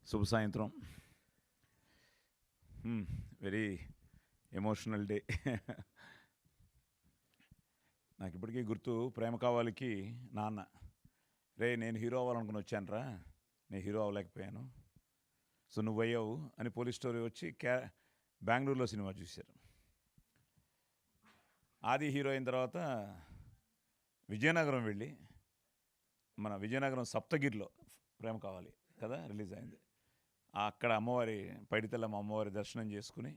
శుభ సాయంత్రం. Very emotional day. నాకు ఇప్పటికీ గుర్తు, ప్రేమ కావాలికి నాన్న, రే నేను హీరో అవ్వాలనుకుని వచ్చానురా, నేను హీరో అవ్వలేకపోయాను, సో నువ్వు అయ్యావు అని పోలీస్ స్టోరీ వచ్చి బెంగళూరులో సినిమా చూశారు. ఆది హీరో అయిన తర్వాత విజయనగరం వెళ్ళి, మన విజయనగరం సప్తగిరిలో ప్రేమ కావాలి కదా రిలీజ్ అయింది. అక్కడ అమ్మవారి పైడితల్లమ్మ అమ్మవారి దర్శనం చేసుకుని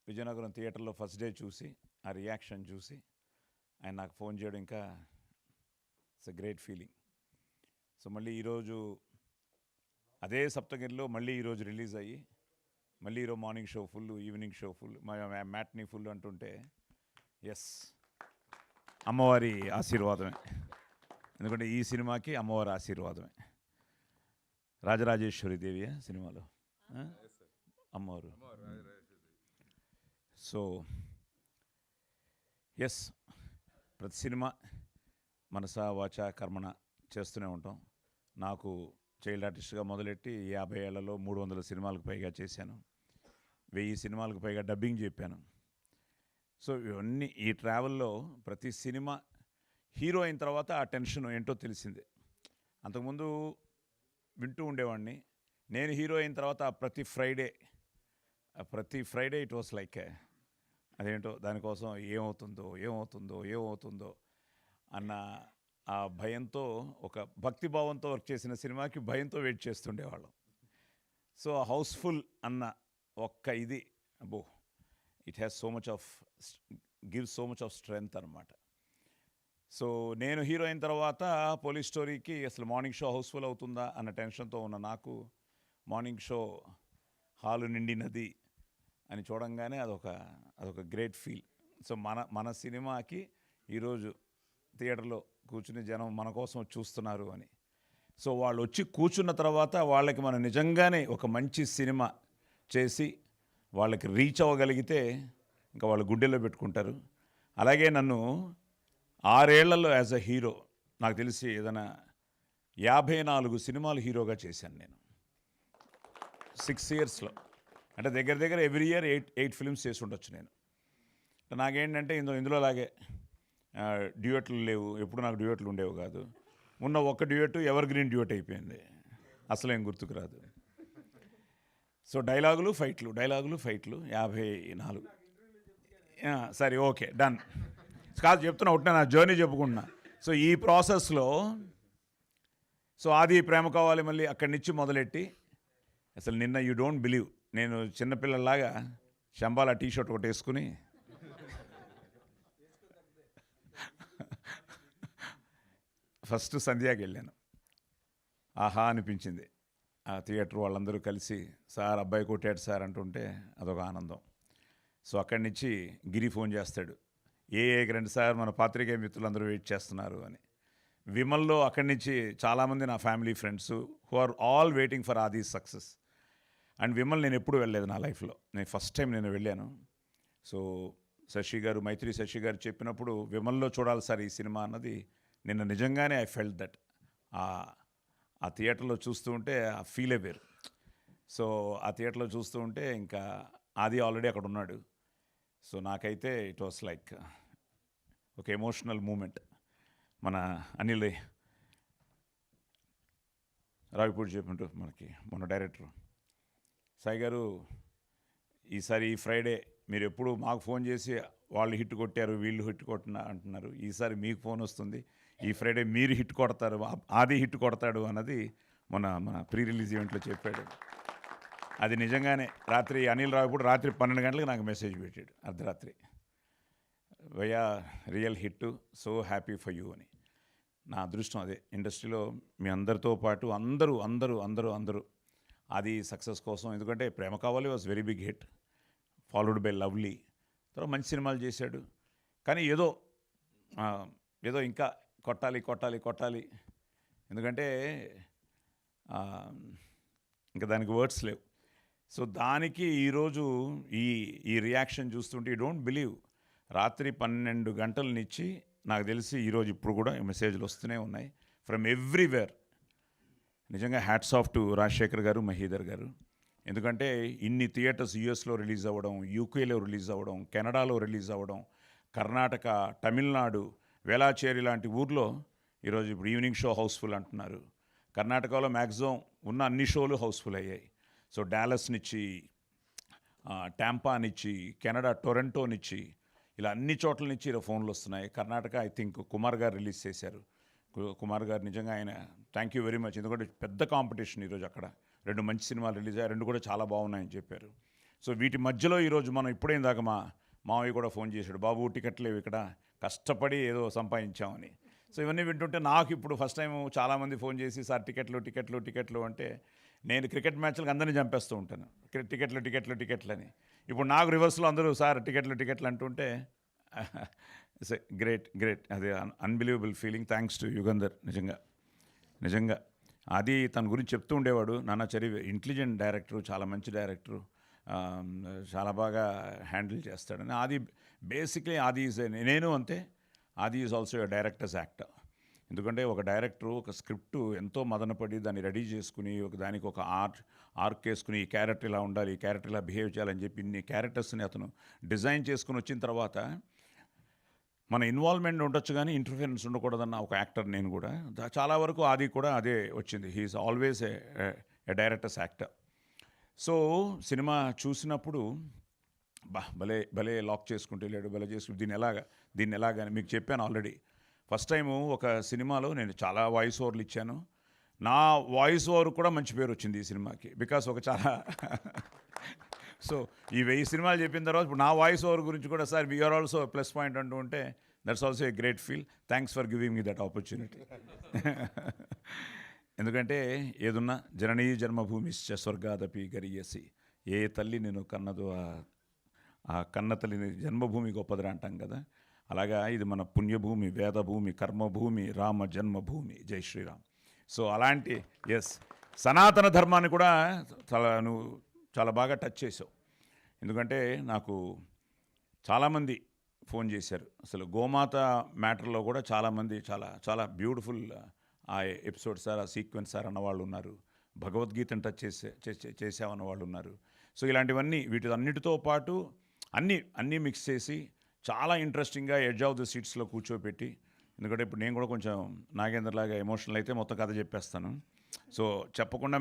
విజయనగరం థియేటర్లో ఫస్ట్ డే చూసి ఆ రియాక్షన్ చూసి ఆయన నాకు ఫోన్ చేయడం ఇంకా it's a great feeling. So మళ్ళీ ఈరోజు అదే సప్తగిరిలో మళ్ళీ ఈరోజు రిలీజ్ అయ్యి మళ్ళీ ఈరోజు morning show full, evening show full, matinee full అంటుంటే ఎస్ అమ్మవారి ఆశీర్వాదమే. ఎందుకంటే ఈ సినిమాకి అమ్మవారి ఆశీర్వాదమే. రాజరాజేశ్వరి దేవి సినిమాలో అమ్మవారు. సో ఎస్, ప్రతి సినిమా మనసా వాచ కర్మణ చేస్తూనే ఉంటాం. నాకు చైల్డ్ ఆర్టిస్ట్గా మొదలెట్టి 50 ఏళ్లలో 300 సినిమాలకు పైగా చేశాను, 1000 సినిమాలకు పైగా డబ్బింగ్ చెప్పాను. సో ఇవన్నీ ఈ ట్రావెల్లో ప్రతి సినిమా హీరో అయిన తర్వాత ఆ టెన్షన్ ఏంటో తెలిసిందే. అంతకుముందు వింటూ ఉండేవాడిని. నేను హీరో అయిన తర్వాత ప్రతి ఫ్రైడే ఇట్ వాస్ లైక్ అదేంటో దానికోసం ఏమవుతుందో అన్న ఆ భయంతో, ఒక భక్తిభావంతో వర్క్ చేసిన సినిమాకి భయంతో వెయిట్ చేస్తుండేవాళ్ళం. సో హౌస్ఫుల్ అన్న ఒక్క ఇది అబ్బో, it has gives so much of strength అనమాట. సో నేను హీరో అయిన తర్వాత పోలీస్ స్టోరీకి అసలు మార్నింగ్ షో హౌస్ఫుల్ అవుతుందా అన్న టెన్షన్తో ఉన్న నాకు మార్నింగ్ షో హాలు నిండినది అని చూడంగానే అదొక గ్రేట్ ఫీల్. సో మన సినిమాకి ఈరోజు థియేటర్లో కూర్చుని జనం మన కోసం చూస్తున్నారు అని. సో వాళ్ళు వచ్చి కూర్చున్న తర్వాత వాళ్ళకి మనం నిజంగానే ఒక మంచి సినిమా చేసి వాళ్ళకి రీచ్ అవ్వగలిగితే ఇంకా వాళ్ళు గుండెల్లో పెట్టుకుంటారు. అలాగే నన్ను 6 ఏళ్లలో యాజ్ అ హీరో నాకు తెలిసి ఏదైనా 54 సినిమాలు హీరోగా చేశాను నేను 6 ఇయర్స్లో. అంటే దగ్గర ఎవ్రీ ఇయర్ 8 ఫిల్మ్స్ చేసి ఉండొచ్చు నేను. నాకేంటంటే ఇందులో లాగే డ్యూయట్లు లేవు, ఎప్పుడు నాకు డ్యూయట్లు ఉండేవి కాదు. ఉన్న ఒక్క డ్యూయట్ ఎవర్ గ్రీన్ డ్యూయట్ అయిపోయింది, అసలేం గుర్తుకు రాదు. సో డైలాగులు ఫైట్లు 54. సరే ఓకే డన్ కాదు చెప్తున్నా, ఒకటే నా జర్నీ చెప్పుకుంటున్నా. సో ఈ ప్రాసెస్లో సో ఆది ప్రేమ కావాలి మళ్ళీ అక్కడి నుంచి మొదలెట్టి అసలు నిన్న యూ డోంట్ బిలీవ్, నేను చిన్నపిల్లలాగా శంబాల టీషర్ట్ ఒకటి వేసుకుని ఫస్ట్ సంధ్యాకి వెళ్ళాను. ఆహా అనిపించింది. ఆ థియేటర్ వాళ్ళందరూ కలిసి సార్ అబ్బాయి కొట్టాడు సార్ అంటుంటే అదొక ఆనందం. సో అక్కడి నుంచి గిరి ఫోన్ చేస్తాడు, ఏకి రండి సార్ మన పాత్రికేయ మిత్రులందరూ వెయిట్ చేస్తున్నారు అని. విమల్లో అక్కడి నుంచి చాలామంది నా family friends who are all waiting for Aadi success. And Vimal నేను ఎప్పుడు వెళ్ళలేదు నా లైఫ్లో, నేను ఫస్ట్ టైం నేను వెళ్ళాను. సో మైత్రి శశి గారు చెప్పినప్పుడు విమల్లో చూడాలి సార్ ఈ సినిమా అన్నది నిన్న నిజంగానే ఐ ఫెల్ట్ దట్. ఆ థియేటర్లో చూస్తూ ఉంటే ఆ ఫీలే వేరు. సో ఆ థియేటర్లో చూస్తూ ఉంటే ఇంకా ఆది ఆల్రెడీ అక్కడ ఉన్నాడు. సో నాకైతే ఇట్ వాస్ లైక్ ఒక ఎమోషనల్ మూమెంట్. మన అనిల్ రావిపూడి చెప్పినట్టు మనకి మన డైరెక్టర్ సాయి గారు, ఈసారి ఈ ఫ్రైడే మీరు ఎప్పుడు మాకు ఫోన్ చేసి వాళ్ళు హిట్ కొట్టారు వీళ్ళు హిట్ కొట్టిన అంటున్నారు, ఈసారి మీకు ఫోన్ వస్తుంది, ఈ ఫ్రైడే మీరు హిట్ కొడతారు, ఆది హిట్ కొడతాడు అన్నది మన ప్రీ రిలీజ్ ఈవెంట్లో చెప్పాడు. అది నిజంగానే రాత్రి అనిల్ రావిపూడి రాత్రి 12 గంటలకు నాకు మెసేజ్ పెట్టాడు, అర్ధరాత్రి, వయ్యా real hit, so happy for you అని. నా అదృష్టం అదే, ఇండస్ట్రీలో మీ అందరితో పాటు అందరూ అది సక్సెస్ కోసం. ఎందుకంటే Prema Kavali was very big hit, followed by Lovely, తర్వాత మంచి సినిమాలు చేశాడు. కానీ ఏదో ఇంకా కొట్టాలి, ఎందుకంటే ఇంకా దానికి వర్డ్స్ లేవు. సో దానికి ఈరోజు ఈ రియాక్షన్ చూస్తుంటే యూ డోంట్ బిలీవ్, రాత్రి 12 గంటల నుంచి నాకు తెలిసి ఈరోజు ఇప్పుడు కూడా మెసేజ్లు వస్తూనే ఉన్నాయి ఫ్రమ్ ఎవ్రీవేర్. నిజంగా హ్యాట్స్ ఆఫ్ టు రాజశేఖర్ గారు, మహీధర్ గారు. ఎందుకంటే ఇన్ని థియేటర్స్ యూఎస్లో రిలీజ్ అవ్వడం, యూకేలో రిలీజ్ అవ్వడం, కెనడాలో రిలీజ్ అవ్వడం, కర్ణాటక, తమిళనాడు, వేలాచేరి లాంటి ఊర్లో ఈరోజు ఇప్పుడు ఈవినింగ్ షో హౌస్ఫుల్ అంటున్నారు. కర్ణాటకలో మ్యాక్సిమం ఉన్న అన్ని షోలు హౌస్ఫుల్ అయ్యాయి. సో డాలస్నిచ్చి, టాంపానిచ్చి, కెనడా టొరంటోనిచ్చి, ఇలా అన్ని చోట్ల నుంచి ఇలా ఫోన్లు వస్తున్నాయి. కర్ణాటక ఐ థింక్ కుమార్ గారు రిలీజ్ చేశారు. కుమార్ గారు నిజంగా ఆయన థ్యాంక్ యూ వెరీ మచ్. ఎందుకంటే పెద్ద కాంపిటీషన్ ఈరోజు అక్కడ 2 మంచి సినిమాలు రిలీజ్ అయ్యాయి, 2 కూడా చాలా బాగున్నాయని చెప్పారు. సో వీటి మధ్యలో ఈరోజు మనం ఇప్పుడే ఇందాక మా మావయ్య కూడా ఫోన్ చేశాడు, బాబు టికెట్లు లేవు ఇక్కడ, కష్టపడి ఏదో సంపాదించామని. సో ఇవన్నీ వింటుంటే నాకు ఇప్పుడు ఫస్ట్ టైం చాలామంది ఫోన్ చేసి సార్ టికెట్లు అంటే నేను క్రికెట్ మ్యాచ్లకు అందరినీ చంపేస్తూ ఉంటాను, టికెట్లు అని. ఇప్పుడు నాకు రివర్స్లో అందరూ సార్ టికెట్లు అంటుంటే గ్రేట్. అది unbelievable feeling. Thanks to Yugandhar. నిజంగా అది తన గురించి చెప్తూ ఉండేవాడు, నాన్న చరివి ఇంటెలిజెంట్ డైరెక్టరు, చాలా మంచి డైరెక్టరు, చాలా బాగా హ్యాండిల్ చేస్తాడని. అది బేసిక్లీ ఆది ఈజ్, నేను అంతే, ఆది is also a directors actor. ఎందుకంటే ఒక డైరెక్టరు ఒక స్క్రిప్టు ఎంతో మదనపడి దాన్ని రెడీ చేసుకుని దానికి ఒక ఆర్క్ వేసుకుని ఈ క్యారెక్టర్ ఇలా ఉండాలి, ఈ క్యారెక్టర్ ఇలా బిహేవ్ చేయాలని చెప్పి ఇన్ని క్యారెక్టర్స్ని అతను డిజైన్ చేసుకుని వచ్చిన తర్వాత మన ఇన్వాల్వ్మెంట్ ఉండొచ్చు కానీ ఇంటర్ఫిరెన్స్ ఉండకూడదన్న ఒక యాక్టర్ నేను కూడా. చాలా వరకు ఆది కూడా అదే వచ్చింది. He's always a director's actor. So సినిమా చూసినప్పుడు భలే లాక్ చేసుకుంటూ వెళ్ళాడు, భలే చేసుకుంటూ దీన్ని ఎలాగని మీకు చెప్పాను ఆల్రెడీ. ఫస్ట్ టైము ఒక సినిమాలో నేను చాలా వాయిస్ ఓవర్లు ఇచ్చాను. నా వాయిస్ ఓవర్ కూడా మంచి పేరు వచ్చింది ఈ సినిమాకి, బికాస్ ఒక చాలా సో ఈ 1000 సినిమాలు చెప్పిన తర్వాత ఇప్పుడు నా వాయిస్ ఓవర్ గురించి కూడా sir we are also plus point అంటూ ఉంటే that's also a great feel. Thanks for giving me that opportunity. ఎందుకంటే ఏదున్నా జననీ జన్మభూమిశ్చ స్వర్గాదపి గరీయసి, ఏ తల్లి నేను కన్నదో ఆ కన్న తల్లిని జన్మభూమి గొప్పదిరా అంటాం కదా. అలాగా ఇది మన పుణ్యభూమి, వేదభూమి, కర్మభూమి, రామ జన్మభూమి. జై శ్రీరామ్. సో అలాంటి సనాతన ధర్మాన్ని కూడా నువ్వు చాలా బాగా టచ్ చేసావు. ఎందుకంటే నాకు చాలామంది ఫోన్ చేశారు, అసలు గోమాత మ్యాటర్లో కూడా చాలామంది చాలా బ్యూటిఫుల్ ఆ ఎపిసోడ్ సార్, ఆ సీక్వెన్స్ సార్ అన్నవాళ్ళు ఉన్నారు. భగవద్గీతను టచ్ చేసామన్న వాళ్ళు ఉన్నారు. సో ఇలాంటివన్నీ వీటన్నిటితో పాటు అన్నీ మిక్స్ చేసి చాలా ఇంట్రెస్టింగ్గా ఎడ్జ్ ఆఫ్ ద సీట్స్లో కూర్చోపెట్టి, ఎందుకంటే ఇప్పుడు నేను కూడా కొంచెం నాగేంద్రలాగా ఎమోషనల్ అయితే మొత్తం కథ చెప్పేస్తాను. సో చెప్పకుండా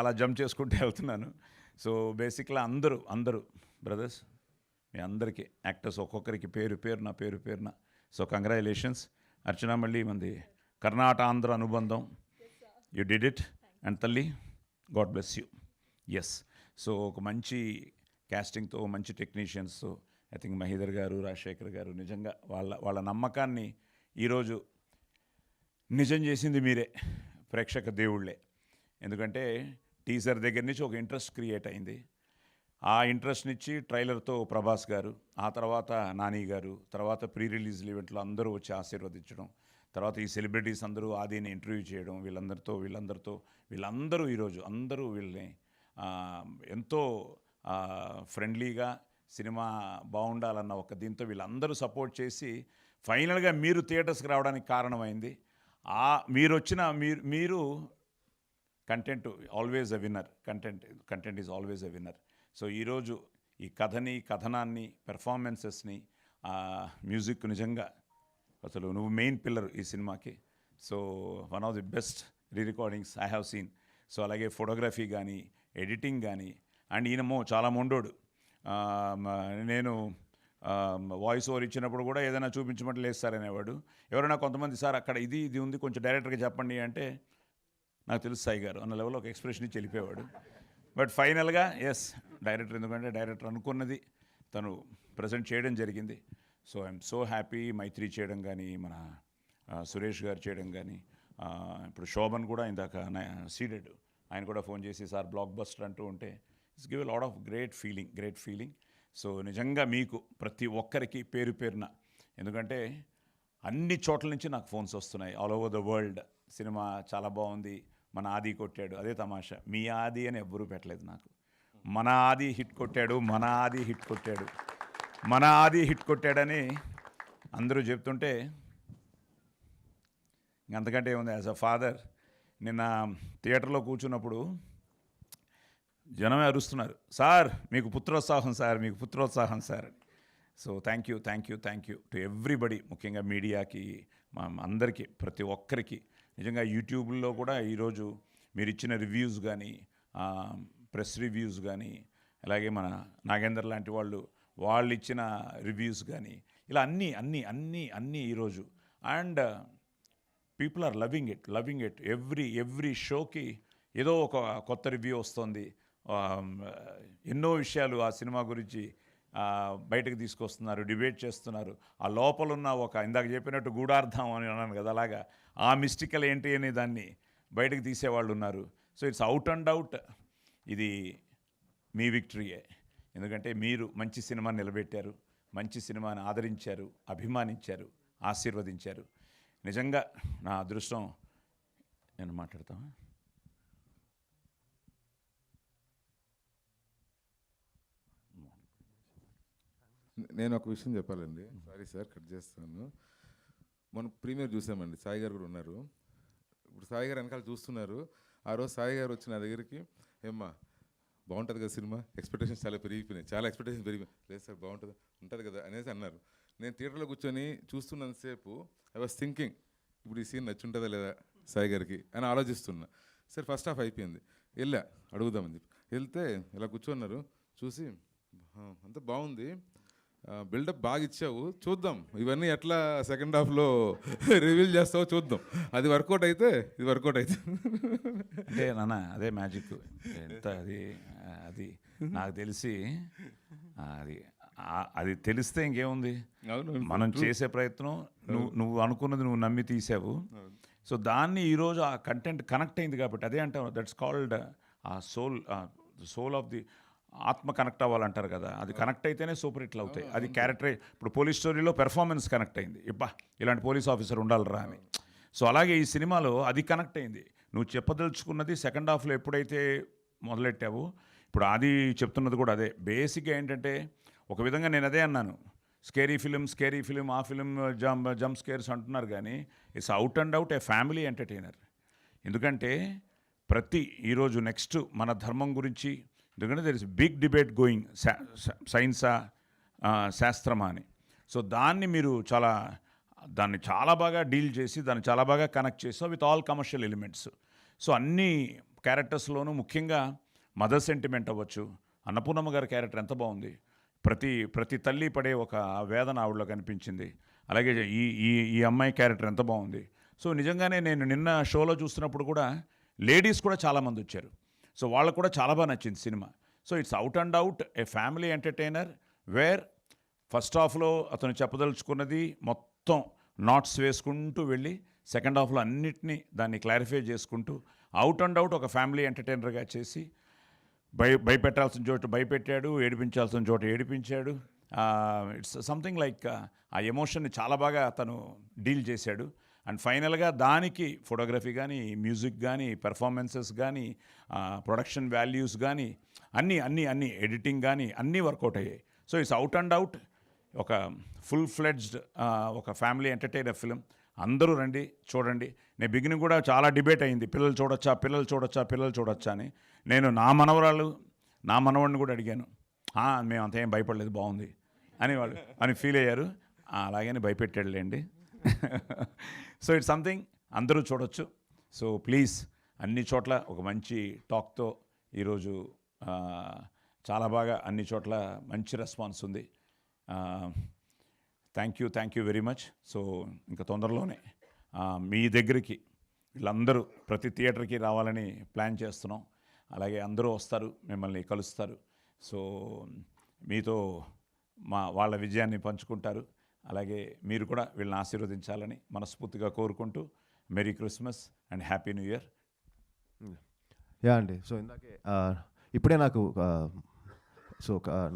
అలా జంప్ చేసుకుంటూ వెళ్తున్నాను. సో బేసిక్గా అందరూ బ్రదర్స్, మీ అందరికీ యాక్టర్స్ ఒక్కొక్కరికి పేరు పేరున సో కంగ్రాచులేషన్స్. అర్చన మళ్ళీ మంది కర్ణాటాంధ్ర అనుబంధం, యూ డిడ్ ఇట్. అండ్ తల్లి god bless you. Yes. So ఒక మంచి క్యాస్టింగ్తో, మంచి టెక్నీషియన్స్తో, ఐ థింక్ మహీధర్ గారు, రాజశేఖర్ గారు, నిజంగా వాళ్ళ నమ్మకాన్ని ఈరోజు నిజం చేసింది మీరే, ప్రేక్షక దేవుళ్ళే. ఎందుకంటే టీజర్ దగ్గర నుంచి ఒక ఇంట్రెస్ట్ క్రియేట్ అయింది. ఆ ఇంట్రెస్ట్నిచ్చి ట్రైలర్తో ప్రభాస్ గారు, ఆ తర్వాత నాని గారు, తర్వాత ప్రీ రిలీజ్ ఈవెంట్లో అందరూ వచ్చి ఆశీర్వదించడం, తర్వాత ఈ సెలబ్రిటీస్ అందరూ ఆదిని ఇంటర్వ్యూ చేయడం, వీళ్ళందరూ ఈరోజు అందరూ వీళ్ళని ఎంతో ఫ్రెండ్లీగా సినిమా బాగుండాలన్న ఒక దీంతో వీళ్ళందరూ సపోర్ట్ చేసి ఫైనల్గా మీరు థియేటర్స్కి రావడానికి కారణమైంది. మీరు content always a winner. Content is always a winner. So ఈరోజు ఈ కథనాన్ని, పెర్ఫార్మెన్సెస్ని, మ్యూజిక్ నిజంగా అసలు నువ్వు మెయిన్ పిల్లర్ ఈ సినిమాకి. So one of the best recordings I have seen. So అలాగే ఫోటోగ్రఫీ కానీ, ఎడిటింగ్ కానీ, అండ్ ఈయనమో చాలా మొండోడు. నేను వాయిస్ ఓవర్ ఇచ్చినప్పుడు కూడా ఏదైనా చూపించమంటే లేదు సార్ అనేవాడు. ఎవరైనా కొంతమంది సార్ అక్కడ ఇది ఉంది కొంచెం డైరెక్టర్గా చెప్పండి అంటే నాకు తెలుసు సాయి గారు అన్న లెవెల్లో ఒక ఎక్స్ప్రెషన్ ఇచ్చి వెళ్ళిపోయేవాడు. బట్ ఫైనల్గా ఎస్ డైరెక్టర్, ఎందుకంటే డైరెక్టర్ అనుకున్నది తను ప్రజెంట్ చేయడం జరిగింది. So I'm so happy. Mythri చేయడం కానీ, మన సురేష్ గారు చేయడం కానీ, ఇప్పుడు శోభన్ కూడా ఇందాక సీడెడ్ ఆయన కూడా ఫోన్ చేసి సార్ బ్లాక్ బస్టర్ అంటూ ఉంటే it's give a lot of great feeling. So నిజంగా మీకు ప్రతి ఒక్కరికి పేరున, ఎందుకంటే అన్ని చోట్ల నుంచి నాకు ఫోన్స్ వస్తున్నాయి all over the world. Cinema చాలా బాగుంది, మన ఆది కొట్టాడు. అదే తమాషా, మీ ఆది అని ఎవ్వరూ పెట్టలేదు నాకు. మన ఆది హిట్ కొట్టాడని అందరూ చెప్తుంటే అంతకంటే ఏముంది. యాజ్ అ ఫాదర్ నిన్న థియేటర్లో కూర్చున్నప్పుడు జనమే అరుస్తున్నారు, సార్ మీకు పుత్రోత్సాహం సార్, మీకు పుత్రోత్సాహం sir. So thank you to everybody, ముఖ్యంగా మీడియాకి, మా అందరికీ, ప్రతి ఒక్కరికి. నిజంగా యూట్యూబ్లో కూడా ఈరోజు మీరు ఇచ్చిన రివ్యూస్ కానీ, ప్రెస్ రివ్యూస్ కానీ, అలాగే మన నాగేందర్ లాంటి వాళ్ళు ఇచ్చిన రివ్యూస్ కానీ, ఇలా అన్నీ ఈరోజు. And people are loving it. Every షోకి ఏదో ఒక కొత్త రివ్యూ వస్తుంది. ఎన్నో విషయాలు ఆ సినిమా గురించి బయటకు తీసుకొస్తున్నారు, డిబేట్ చేస్తున్నారు. ఆ లోపల ఉన్న ఒక, ఇందాక చెప్పినట్టు గూఢార్థం అని అన్నాను కదా, అలాగా ఆ మిస్టికల్ ఏంటి అనే దాన్ని బయటకు తీసేవాళ్ళు ఉన్నారు. So it's out and out ఇది మీ విక్టరీయే. ఎందుకంటే మీరు మంచి సినిమాని నిలబెట్టారు, మంచి సినిమాని ఆదరించారు, అభిమానించారు, ఆశీర్వదించారు. నిజంగా నా అదృష్టం. నేను మాట్లాడతాను. నేను ఒక విషయం చెప్పాలండి, సారీ సార్ కట్ చేస్తాను. మనం ప్రీమియర్ చూసామండి, సాయి గారు కూడా ఉన్నారు. ఇప్పుడు సాయి గారు వెనకాల చూస్తున్నారు. ఆ రోజు సాయి గారు వచ్చి నా దగ్గరికి, ఏమ్మా బాగుంటుంది కదా సినిమా, ఎక్స్పెక్టేషన్స్ చాలా పెరిగిపోయినాయి, చాలా ఎక్స్పెక్టేషన్స్ పెరిగిపోయి, లేదు సార్ బాగుంటుంది, ఉంటుంది కదా అనేసి అన్నారు. నేను థియేటర్లో కూర్చొని చూస్తున్నంతసేపు ఐ వాజ్ థింకింగ్, ఇప్పుడు ఈ సీన్ నచ్చుంటుందా లేదా సాయి గారికి అని ఆలోచిస్తున్నా. సరే ఫస్ట్ హాఫ్ అయిపోయింది, వెళ్ళా అడుగుదామని చెప్పి వెళ్తే ఇలా కూర్చున్నారు. చూసి అంతా బాగుంది, బిల్డప్ బాగా ఇచ్చావు, చూద్దాం ఇవన్నీ ఎట్లా సెకండ్ హాఫ్లో రివీల్ చేస్తావో చూద్దాం, అది వర్కౌట్ అయితే ఇది వర్కౌట్ అయితే. అంటే నాన్న అదే మ్యాజిక్. ఎంత అది నాకు తెలిసి అది తెలిస్తే ఇంకేముంది, మనం చేసే ప్రయత్నం, నువ్వు అనుకున్నది నువ్వు నమ్మి తీసావు. సో దాన్ని ఈరోజు ఆ కంటెంట్ కనెక్ట్ అయింది కాబట్టి అదే అంటాం, దట్స్ కాల్డ్ ఆ సోల్ ఆఫ్ ది ఆత్మ కనెక్ట్ అవ్వాలంటారు కదా, అది కనెక్ట్ అయితేనే సూపర్ హిట్లు అవుతాయి. అది క్యారెక్టర్. ఇప్పుడు పోలీస్ స్టోరీలో పెర్ఫార్మెన్స్ కనెక్ట్ అయింది, ఇబ్బా ఇలాంటి పోలీస్ ఆఫీసర్ ఉండాలిరా అని. సో అలాగే ఈ సినిమాలో అది కనెక్ట్ అయింది. నువ్వు చెప్పదలుచుకున్నది సెకండ్ హాఫ్లో ఎప్పుడైతే మొదలెట్టావో, ఇప్పుడు అది చెప్తున్నది కూడా అదే. బేసిక్గా ఏంటంటే ఒక విధంగా నేను అదే అన్నాను, స్కేరీ ఫిలిం, ఆ ఫిలిం జంప్ స్కేర్స్ అంటున్నారు కానీ it's out and out a family entertainer. ఎందుకంటే ఈరోజు నెక్స్ట్ మన ధర్మం గురించి, ఎందుకంటే there is big debate going, సైన్సా శాస్త్రమా అని. సో మీరు దాన్ని చాలా బాగా డీల్ చేసి, దాన్ని చాలా బాగా కనెక్ట్ చేసావు with all commercial elements. So అన్ని క్యారెక్టర్స్లోనూ ముఖ్యంగా మదర్ సెంటిమెంట్ అవ్వచ్చు. అన్నపూర్ణమ్మ గారి క్యారెక్టర్ ఎంత బాగుంది, ప్రతి తల్లి పడే ఒక వేదన ఆవిడలో కనిపించింది. అలాగే ఈ అమ్మాయి క్యారెక్టర్ ఎంత బాగుంది. సో నిజంగానే నేను నిన్న షోలో చూస్తున్నప్పుడు కూడా లేడీస్ కూడా చాలామంది వచ్చారు. సో వాళ్ళకు కూడా చాలా బాగా నచ్చింది సినిమా. So it's out and out a family entertainer, where first హాఫ్లో అతను చెప్పదలుచుకున్నది మొత్తం నాట్స్ వేసుకుంటూ వెళ్ళి సెకండ్ హాఫ్లో అన్నిటినీ దాన్ని క్లారిఫై చేసుకుంటూ అవుట్ అండ్ అవుట్ ఒక ఫ్యామిలీ ఎంటర్టైనర్గా చేసి, భయపెట్టాల్సిన చోట భయపెట్టాడు, ఏడిపించాల్సిన చోట ఏడిపించాడు. ఇట్స్ సంథింగ్ లైక్ ఆ ఎమోషన్ని చాలా బాగా అతను డీల్ చేశాడు. అండ్ ఫైనల్గా దానికి ఫోటోగ్రఫీ కానీ, మ్యూజిక్ కానీ, పెర్ఫార్మెన్సెస్ కానీ, ప్రొడక్షన్ వాల్యూస్ కానీ, అన్నీ ఎడిటింగ్ కానీ అన్నీ వర్కౌట్ అయ్యాయి. So it's out and out ఒక ఫుల్ ఫ్లెడ్జ్డ్ ఒక ఫ్యామిలీ ఎంటర్టైనర్ ఫిలిం. అందరూ రండి, చూడండి. నేను బిగినింగ్ కూడా చాలా డిబేట్ అయింది, పిల్లలు చూడొచ్చా అని. నేను నా మనవాడిని కూడా అడిగాను, మేము అంతేం భయపడలేదు, బాగుంది అని ఫీల్ అయ్యారు. అలాగని భయపెట్టాడులేండి. సో ఇట్స్ సంథింగ్ అందరూ చూడొచ్చు. సో ప్లీజ్ అన్ని చోట్ల ఒక మంచి టాక్తో ఈరోజు చాలా బాగా అన్ని చోట్ల మంచి రెస్పాన్స్ ఉంది. Thank you very much. So ఇంకా తొందరలోనే మీ దగ్గరికి వీళ్ళందరూ ప్రతి థియేటర్కి రావాలని ప్లాన్ చేస్తున్నాం. అలాగే అందరూ వస్తారు, మిమ్మల్ని కలుస్తారు. సో మీతో వాళ్ళ విజయాన్ని పంచుకుంటారు. అలాగే మీరు కూడా వీళ్ళని ఆశీర్వదించాలని మనస్ఫూర్తిగా కోరుకుంటూ merry Christmas and happy new year. Yeah అండి. సో ఇందాకే ఇప్పుడే నాకు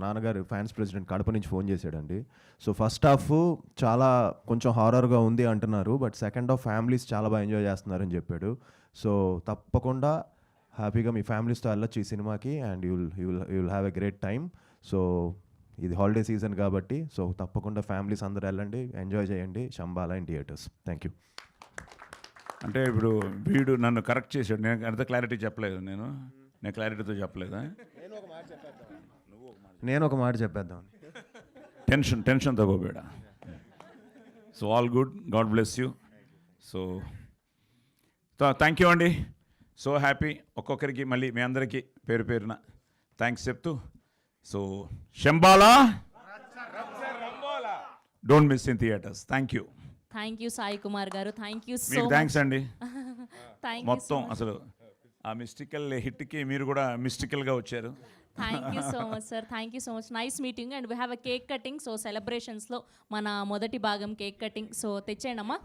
నాన్నగారు ఫ్యాన్స్ ప్రెసిడెంట్ కడప నుంచి ఫోన్ చేశాడండి. సో ఫస్ట్ హాఫ్ చాలా కొంచెం హారర్గా ఉంది అంటున్నారు, బట్ సెకండ్ హాఫ్ ఫ్యామిలీస్ చాలా బాగా ఎంజాయ్ చేస్తున్నారని చెప్పాడు. సో తప్పకుండా హ్యాపీగా మీ ఫ్యామిలీస్తో వెళ్ళొచ్చు ఈ సినిమాకి, and you'll have a great time. So ఇది హాలిడే సీజన్ కాబట్టి సో తప్పకుండా ఫ్యామిలీస్ అందరూ వెళ్ళండి, ఎంజాయ్ చేయండి Shambhala in theatres. Thank you. అంటే ఇప్పుడు వీడు నన్ను కరెక్ట్ చేశాడు. నేను అంత క్లారిటీ చెప్పలేదు. నేను క్లారిటీతో చెప్పలేదా? నేను ఒక మాట చెప్పేద్దాం. టెన్షన్ తగ్గోబేడా. So all good, god bless you. So thank you అండి. So happy. ఒక్కొక్కరికి మళ్ళీ మీ అందరికీ పేరు పేరున థ్యాంక్స్ చెప్తూ, so Shambhala don't miss in theatres. Thank you. Thank you Sai Kumar garu, thank you so మీకు థ్యాంక్స్ అండి. థ్యాంక్ యూ మొత్తం అసలు ఆ మిస్టికల్ హిట్కి మీరు కూడా మిస్టికల్గా వచ్చారు. Thank you so much sir, thank you so much. Nice meeting and we have a cake cutting. So సెలబ్రేషన్స్లో మన మొదటి భాగం కేక్ కటింగ్. సో తెచ్చేయండి అమ్మా.